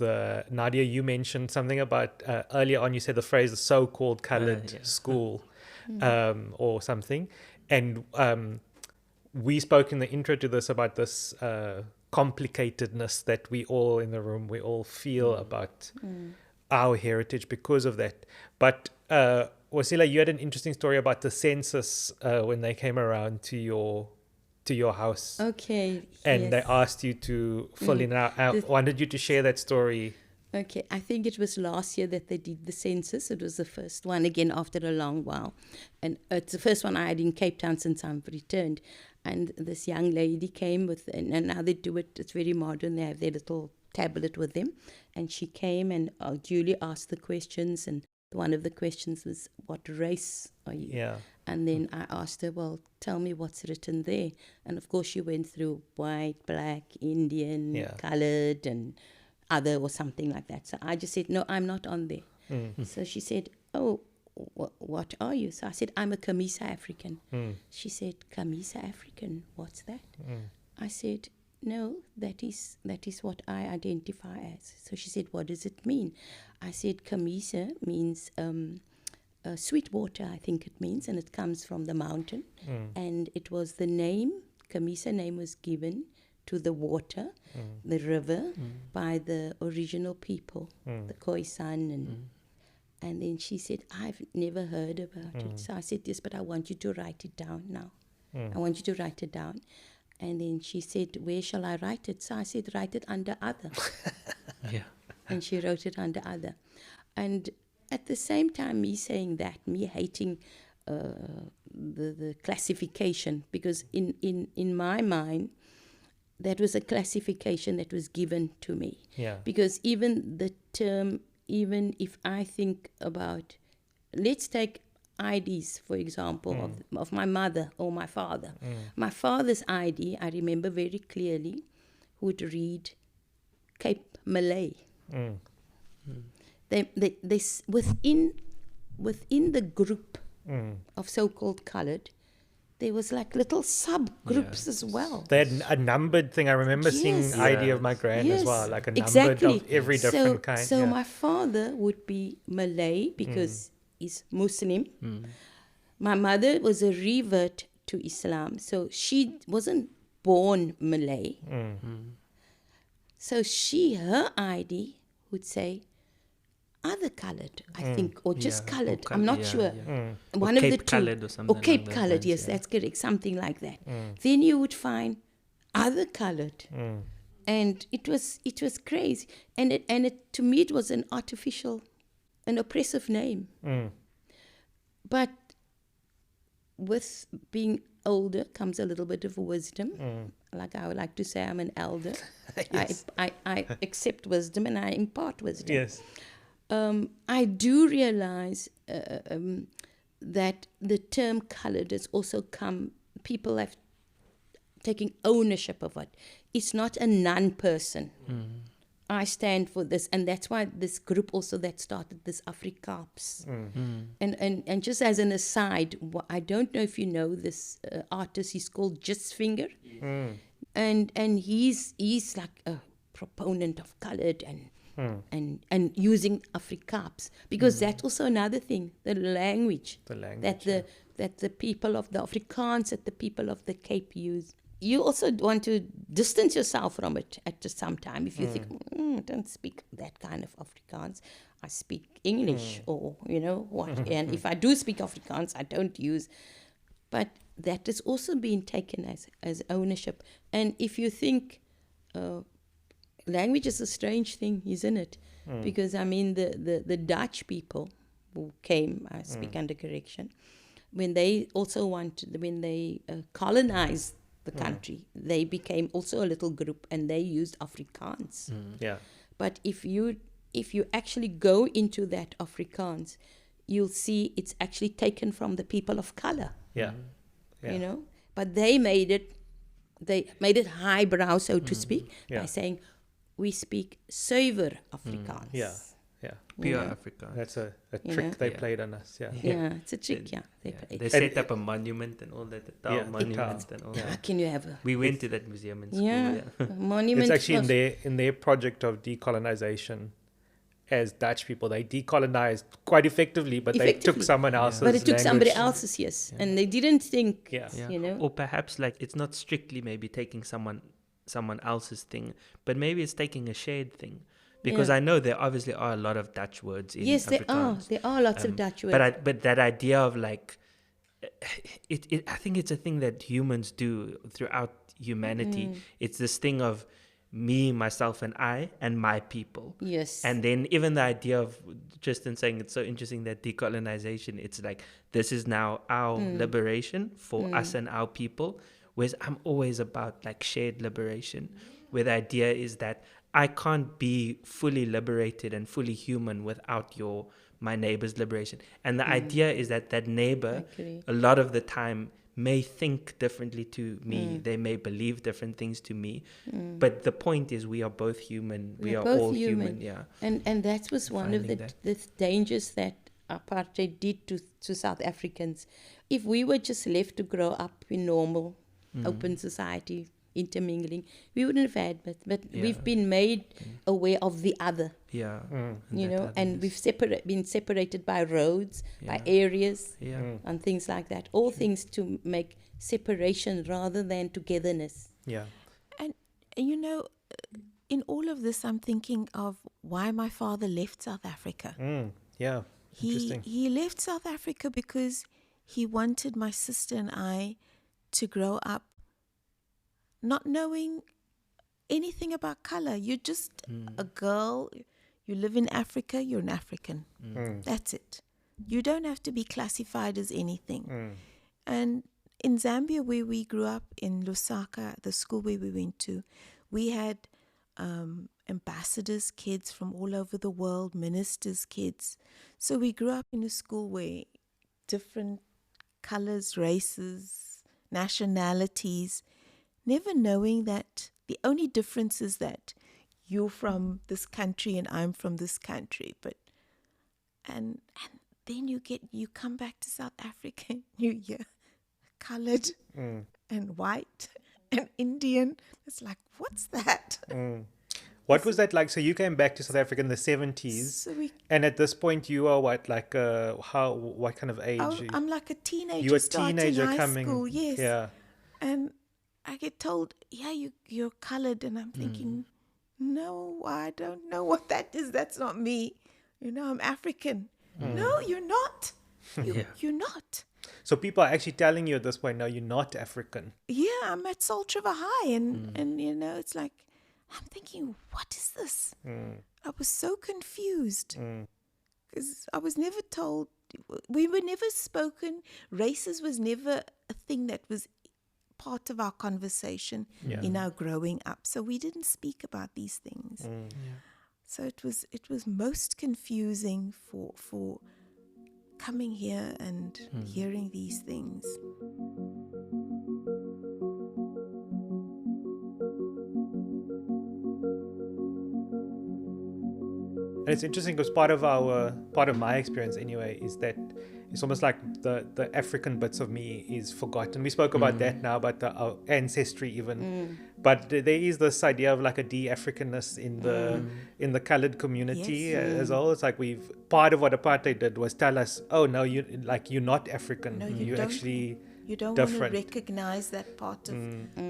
Nadia, you mentioned something about, earlier on you said the phrase, the so-called colored school, or something. And we spoke in the intro to this about this complicatedness that we all in the room, we all feel about our heritage because of that. But Waseela, you had an interesting story about the census when they came around to your house. Okay. And they asked you to fill in. I wanted you to share that story. Okay, I think it was last year that they did the census. It was the first one, again, after a long while. And it's the first one I had in Cape Town since I've returned. And this young lady came with, and now they do it, it's very modern. They have their little tablet with them. And she came and Julie asked the questions. And one of the questions was, what race are you? Yeah. And then I asked her, well, tell me what's written there. And of course she went through white, black, Indian, colored, and other or something like that. So I just said, no, I'm not on there. So she said, oh, what are you? So I said, I'm a Camisa African. She said, Camisa African, what's that? I said, no, that is what I identify as. So she said, what does it mean? I said, Camisa means sweet water, I think it means, and it comes from the mountain. And it was the name, Camisa name was given to the water, the river, by the original people, the Khoisan. And then she said, I've never heard about it. So I said, yes, but I want you to write it down now. I want you to write it down. And then she said, where shall I write it? So I said, write it under other. And she wrote it under other. And at the same time, me saying that, me hating the classification, because in my mind, that was a classification that was given to me. Because even the term, even if I think about, let's take IDs, for example, of my mother or my father. My father's ID, I remember very clearly, would read Cape Malay. They within the group of so-called coloured, there was like little subgroups as well. They had a numbered thing. I remember seeing ID of my grand as well, like a numbered of every different kind. So my father would be Malay because he's Muslim. My mother was a revert to Islam, so she wasn't born Malay. So her ID would say other coloured, I think, or just coloured. I'm not sure. One Or of the Cape two. coloured or something Or Cape like that, coloured, right? yes, that's correct. Something like that. Then you would find other coloured. And it was crazy. And it to me it was an oppressive name. But with being older comes a little bit of wisdom. Like I would like to say, I'm an elder. Yes. I accept wisdom and I impart wisdom. Yes. I do realize that the term coloured has also come, people have taken ownership of it. It's not a non-person. I stand for this, and that's why this group also that started this Afrikaans. And just as an aside, I don't know if you know this artist. He's called Just Finger, and he's like a proponent of coloured and using Afrikaans, because that's also another thing, the language that the people of the Afrikaans, that the people of the Cape use. You also want to distance yourself from it at some time. If you think, I don't speak that kind of Afrikaans, I speak English, or you know what. And if I do speak Afrikaans, I don't use. But that has also been taken as ownership. And if you think, language is a strange thing, isn't it? Because I mean, the Dutch people who came, I speak under correction, when they colonized the country, they became also a little group, and they used Afrikaans. Yeah. But if you actually go into that Afrikaans, you'll see it's actually taken from the people of color. Yeah. You know, but they made it highbrow, so to speak, by saying we speak suiwer Afrikaans. Yeah. Pure Afrikaans. That's a trick they played on us. Yeah, it's a trick. They set up a monument and all that, the Tau monument and all How that. can you have a We went to that museum in school. a monument? It's actually in their project of decolonization. As Dutch people, they decolonized quite effectively, but they took someone else's But it took somebody language. else's, yes. And they didn't think, Yeah. you know. Or perhaps like it's not strictly maybe taking someone else's thing, but maybe it's taking a shared thing. Because I know there obviously are a lot of Dutch words in Yes, Afrikaans. there are lots of Dutch words. But that idea of like, I think it's a thing that humans do throughout humanity. It's this thing of me, myself, and I, and my people. Yes. And then even the idea of Tristan saying it's so interesting that decolonization, it's like, this is now our liberation for us and our people. Whereas I'm always about like shared liberation, where the idea is that I can't be fully liberated and fully human without my neighbor's liberation. And the idea is that neighbor, a lot of the time, may think differently to me. They may believe different things to me. But the point is, we are both human. We are all human. Yeah. And that was one of the dangers that apartheid did to South Africans. If we were just left to grow up in normal, open society, intermingling, we wouldn't have had, but we've been made aware of the other. Yeah. You know, and we've been separated by roads, by areas, and things like that. All things to make separation rather than togetherness. Yeah. And you know, in all of this, I'm thinking of why my father left South Africa. Yeah. Interesting. He left South Africa because he wanted my sister and I to grow up not knowing anything about color. You're just a girl. You live in Africa. You're an African. That's it. You don't have to be classified as anything. And in Zambia, where we grew up, in Lusaka, the school where we went to, we had ambassadors' kids from all over the world, ministers' kids. So we grew up in a school where different colors, races, nationalities, never knowing that the only difference is that you're from this country and I'm from this country. But and then you come back to South Africa and you hear coloured and white and Indian. It's like, what's that? What was that like? So you came back to South Africa in the 70s, and at this point you are what, like what kind of age? I'm like a teenager. You were a starting teenager high coming. school, yes. Yeah. And I get told, yeah, you're colored, and I'm thinking, no, I don't know what that is. That's not me. I'm African. No, you're not. You're not. So people are actually telling you at this point, no, you're not African. Yeah, I'm at Salt River High, and it's like, I'm thinking, what is this? I was so confused because I was never told. We were never spoken. Races was never a thing that was part of our conversation in our growing up. So we didn't speak about these things. So it was most confusing for coming here and hearing these things. And it's interesting because part of my experience anyway is that it's almost like the African bits of me is forgotten. We spoke about that now, about our ancestry even. But there is this idea of like a de-Africanness in the colored community as well. It's like part of what apartheid did was tell us, oh no, you're not African. No, you don't. actually You don't different. want to recognize that part of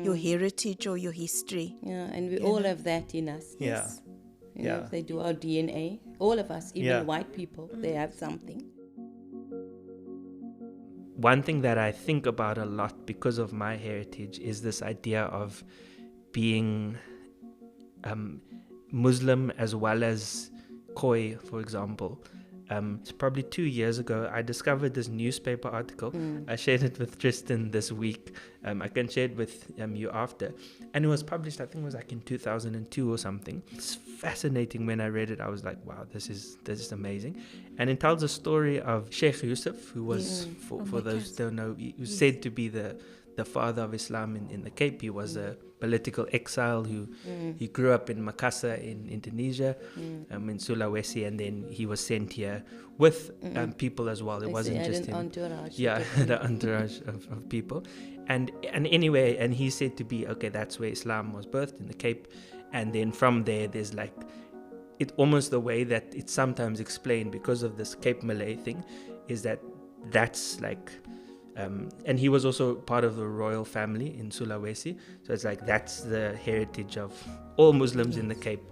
your heritage or your history. Yeah, and we all have that in us. Yes. You know, if they do our DNA, all of us, even white people, they have something. One thing that I think about a lot because of my heritage is this idea of being Muslim as well as Khoi, for example. It's probably 2 years ago, I discovered this newspaper article. I shared it with Tristan this week. I can share it with you after. And it was published, I think it was like in 2002 or something. It's fascinating. When I read it, I was like, wow, this is amazing. And it tells a story of Sheikh Yusuf, who was, for those who don't know, he was said to be the father of Islam in the Cape. He was a political exile who he grew up in Makassar in Indonesia, in Sulawesi, and then he was sent here with people as well. It wasn't just him. Entourage. Yeah, the entourage of people. And anyway, and he's said to be, okay, that's where Islam was birthed, in the Cape. And then from there, there's like, it almost the way that it's sometimes explained because of this Cape Malay thing is that's like, and he was also part of the royal family in Sulawesi. So it's like, that's the heritage of all Muslims in the Cape.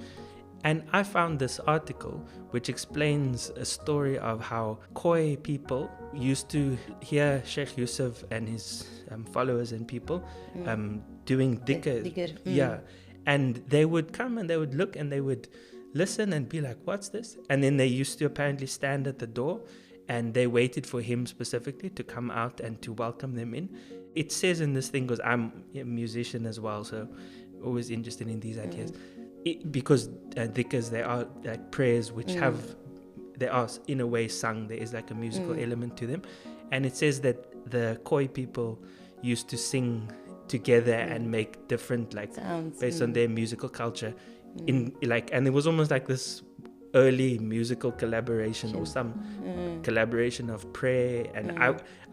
And I found this article which explains a story of how Khoi people used to hear Sheikh Yusuf and his followers and people doing dhikr. Yeah. And they would come and they would look and they would listen and be like, what's this? And then they used to apparently stand at the door and they waited for him specifically to come out and to welcome them in. It says in this thing, because I'm a musician as well, so always interested in these ideas. Because dhikrs, they are like prayers which they are in a way sung. There is like a musical element to them. And it says that the Khoi people used to sing together and make different like sounds based on their musical culture in like, and it was almost like this early musical collaboration or some collaboration of prayer. And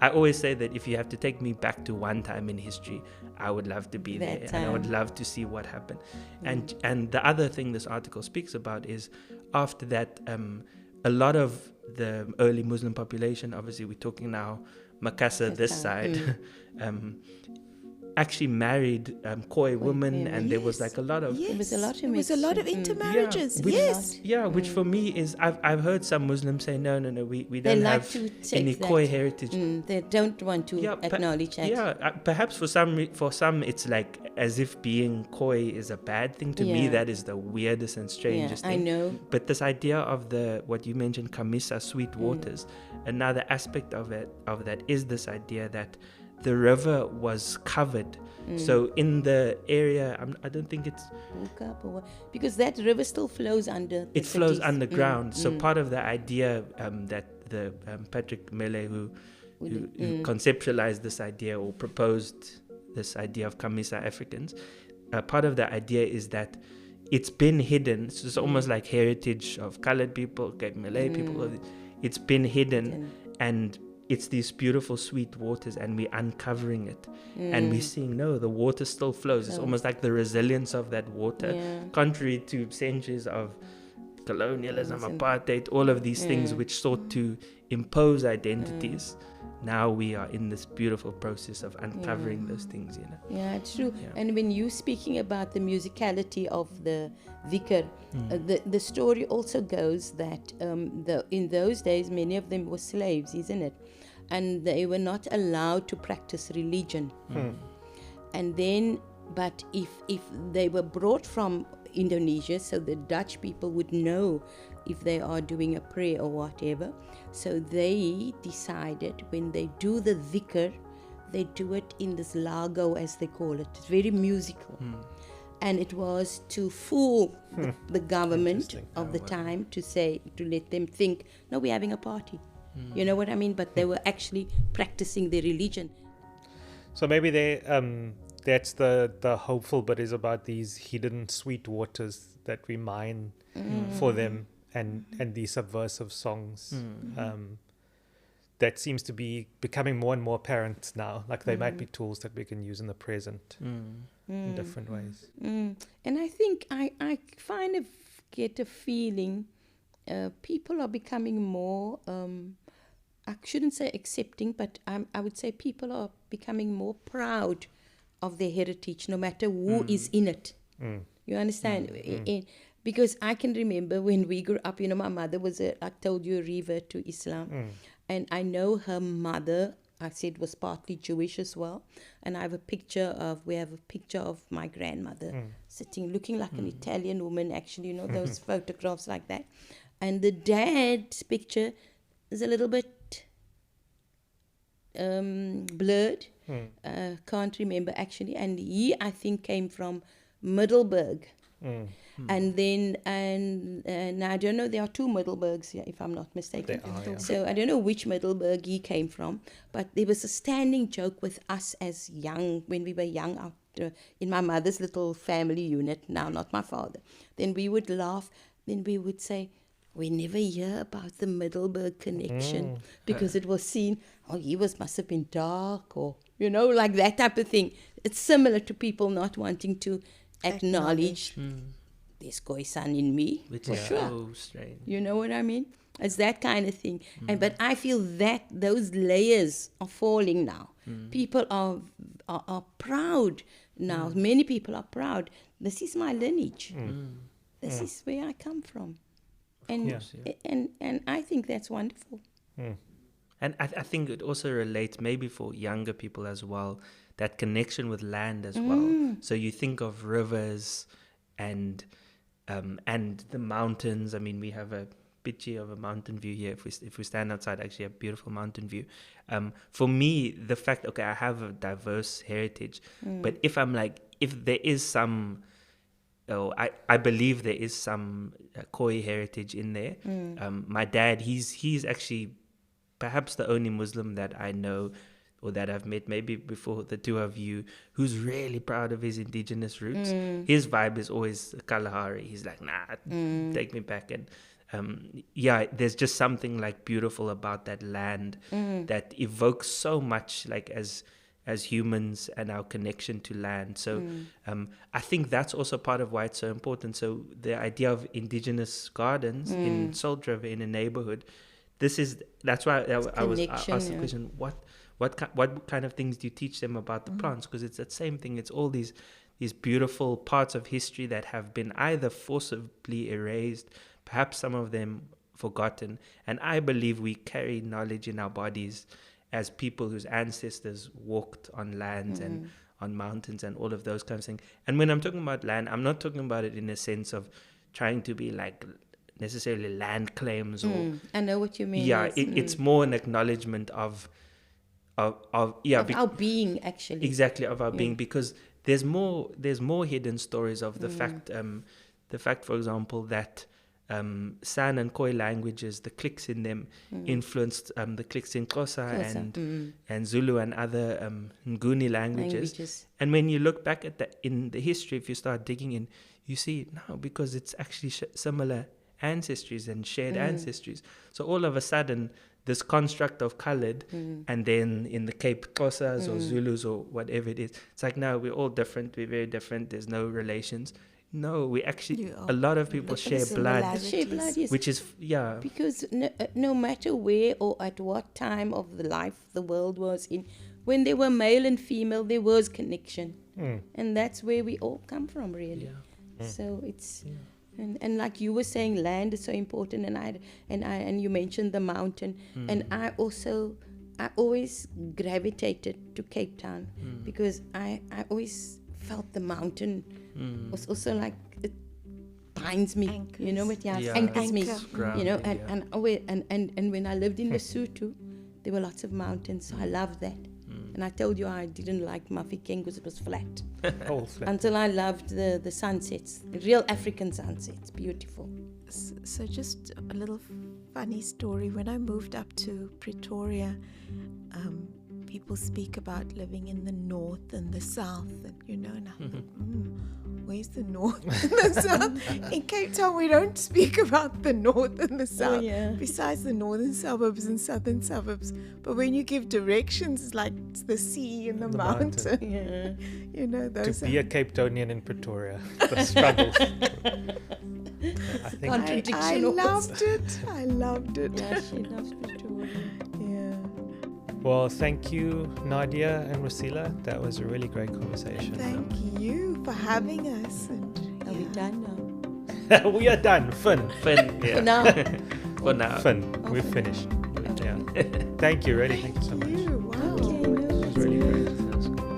I always say that if you have to take me back to one time in history, I would love to be there and I would love to see what happened. And the other thing this article speaks about is after that, a lot of the early Muslim population, obviously we're talking now Makassar this side, actually married Khoi women, and there was like a lot of Yes. There was a lot of There was a lot of intermarriages. Yes. Yeah, which for me is I've heard some Muslims say no, we They don't like have to take any that. Khoi heritage. They don't want to acknowledge that. Yeah, perhaps for some it's like as if being Khoi is a bad thing. To me, that is the weirdest and strangest thing. I know. But this idea of what you mentioned, Kamisa, sweet waters, another aspect of that is this idea that the river was covered. So in the area, I don't think it's... Because that river still flows under the It flows cities. underground. So part of the idea that the Patrick Mele, who conceptualized this idea or proposed this idea of Kamisa Africans, part of the idea is that it's been hidden. So it's almost like heritage of colored people, Cape Malay people. It's been hidden and it's these beautiful sweet waters, and we're uncovering it and we're seeing the water still flows. It's almost like the resilience of that water, contrary to centuries of colonialism, apartheid, all of these things which sought to impose identities. now we are in this beautiful process of uncovering those things, you know. Yeah, it's true. Yeah. And when you're speaking about the musicality of the dhikr, the story also goes that in those days, many of them were slaves, isn't it? And they were not allowed to practice religion. And then, but if they were brought from Indonesia, so the Dutch people would know if they are doing a prayer or whatever. So they decided when they do the dhikr, they do it in this lago, as they call it. It's very musical. And it was to fool the government of the time, to let them think, no, we're having a party. You know what I mean? But they were actually practicing their religion. So maybe that's the hopeful bit, is about these hidden sweet waters that we mine for them, and these subversive songs. That seems to be becoming more and more apparent now. Like they might be tools that we can use in the present in different ways. And I think I kind of get a feeling people are becoming more, I shouldn't say accepting, but I would say people are becoming more proud of their heritage, no matter who is in it. You understand? Because I can remember when we grew up, you know, my mother was, I told you, a revert to Islam. And I know her mother, I said, was partly Jewish as well. And we have a picture of my grandmother sitting, looking like an Italian woman, actually, you know, those photographs like that. And the dad's picture is a little bit blurred. Can't remember, actually. And he, I think, came from Middelburg. And then, now I don't know, there are two Middelburgs here, if I'm not mistaken. So I don't know which Middelburg he came from, but there was a standing joke with us as young, when we were young, out in my mother's little family unit, now not my father. Then we would laugh, then we would say, we never hear about the Middelburg connection, because it was seen, must have been dark, or, you know, like that type of thing. It's similar to people not wanting to acknowledge there's Khoisan in me, which for is sure. so strange. You know what I mean? It's that kind of thing. But I feel that those layers are falling now. People are proud now. Many people are proud. This is my lineage. This is where I come from. And I think that's wonderful. And I think it also relates maybe for younger people as well, that connection with land as well. So you think of rivers and the mountains. I mean, we have a picture of a mountain view here. If we stand outside, actually a beautiful mountain view. For me, the fact, okay, I have a diverse heritage, but if there is some, I believe there is some Khoi heritage in there. My dad, he's actually perhaps the only Muslim that I know, or that I've met, maybe before the two of you, who's really proud of his indigenous roots. His vibe is always Kalahari. He's like, nah, take me back. And there's just something like beautiful about that land that evokes so much, like as humans and our connection to land. So I think that's also part of why it's so important. So the idea of indigenous gardens in Salt River, in a neighborhood, that's why I asked the question, what kind of things do you teach them about the plants? Because it's that same thing. It's all these beautiful parts of history that have been either forcibly erased, perhaps some of them forgotten. And I believe we carry knowledge in our bodies as people whose ancestors walked on lands and on mountains and all of those kinds of things. And when I'm talking about land, I'm not talking about it in a sense of trying to be like necessarily land claims or I know what you mean. Yeah, it's more an acknowledgement of our being, actually. Exactly, of our being, because there's more hidden stories of the fact, for example, that San and Khoi languages, the clicks in them influenced the clicks in Xhosa and Zulu and other Nguni languages. And when you look back at in the history, if you start digging in, you see now, because it's actually similar ancestries and shared ancestries. So all of a sudden, this construct of colored, and then in the Cape Xhosas or Zulus or whatever it is, it's like, no, we're all different, we're very different, there's no relations. No, we actually, You are. a lot of people Look at share the blood, similarities. Share blood, yes. which is, yeah. Because no matter where or at what time of the life the world was in, when there were male and female, there was connection. And that's where we all come from, really. Yeah. So it's, and like you were saying, land is so important, and you mentioned the mountain, and I always gravitated to Cape Town because I always felt the mountain was also like, it binds me, Anchors. you know, it Yeah. anchors me, Anchor. you know, Grounding, and when I lived in Lesotho, there were lots of mountains, so I loved that. And I told you I didn't like Mafikeng because it was flat. Whole flat. Until I loved the sunsets, the real African sunsets, beautiful. So just a little funny story. When I moved up to Pretoria, people speak about living in the north and the south, and and I thought, where's the north and the south? In Cape Town, we don't speak about the north and the south. yeah. Besides the northern suburbs and southern suburbs, but when you give directions, it's like it's the sea and the mountain. Yeah. Those To be a Cape Townian in Pretoria, the struggles. I think Contradiction. I loved it. I loved it. Yeah, she loves Pretoria. Yeah. Well, thank you, Nadia and Waseela. That was a really great conversation. Thank you for having us. And Are we done now? We are done. Fun. Fun. For Yeah. now. For now. Fun. We're finished. Yeah. Thank you, really. Thank you so much. you. Wow. Okay, no. It was really great. That was good.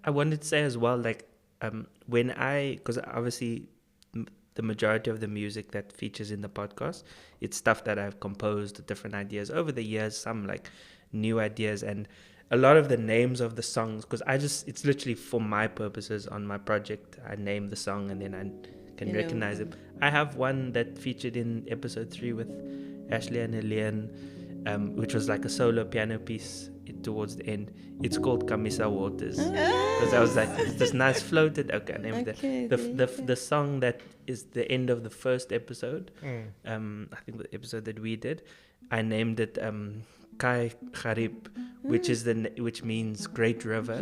I wanted to say as well, like, because obviously the majority of the music that features in the podcast, it's stuff that I've composed, different ideas over the years, some like new ideas, and a lot of the names of the songs, because it's literally for my purposes on my project, I name the song and then I can recognize it. I have one that featured in episode 3 with Ashley and Helene, which was like a solo piano piece towards the end. It's called Kamisa Waters, because I was like, it's this nice floated. Okay, I named Okay, it. The song that is the end of the first episode. I think the episode that we did, I named it Kai Garib, which means Great River,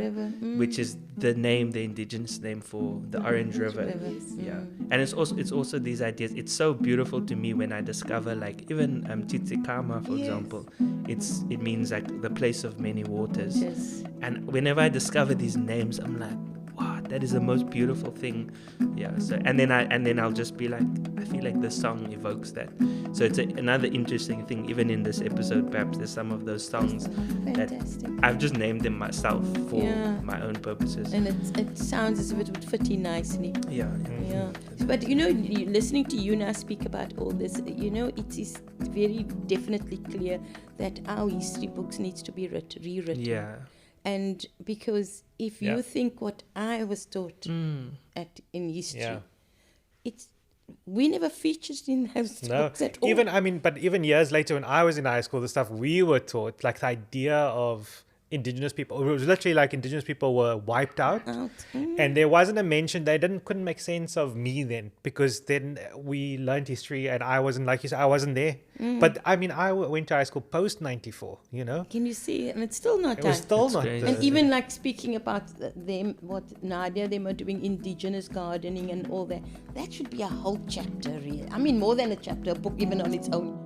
which is the indigenous name for the Orange River. Yeah, and it's also these ideas. It's so beautiful to me when I discover, like, even Tsitsikamma, for example. It means like the place of many waters. Yes. And whenever I discover these names, I'm like, wow, that is the most beautiful thing. Yeah. So and then I'll just be like, I feel like this song evokes that. So it's another interesting thing. Even in this episode, perhaps there's some of those songs Fantastic. that I've just named them myself for my own purposes. And it sounds as if it would fit in nicely. Yeah. Yeah. But listening to you now speak about all this, it is very definitely clear that our history books needs to be rewritten. Yeah. And because if you think what I was taught in history, we never featured in those books at all. Even years later, when I was in high school, the stuff we were taught, like the idea of indigenous people, it was literally like indigenous people were wiped out. And there wasn't a mention. They couldn't make sense of me then, because then we learned history and I wasn't, like you said, I wasn't there. But I went to high school post 94, Can you see? And it's still not It done. was still That's not great. there. And even like speaking about them, what Nadia, them are doing indigenous gardening and all that. That should be a whole chapter, really. More than a chapter, a book even on its own.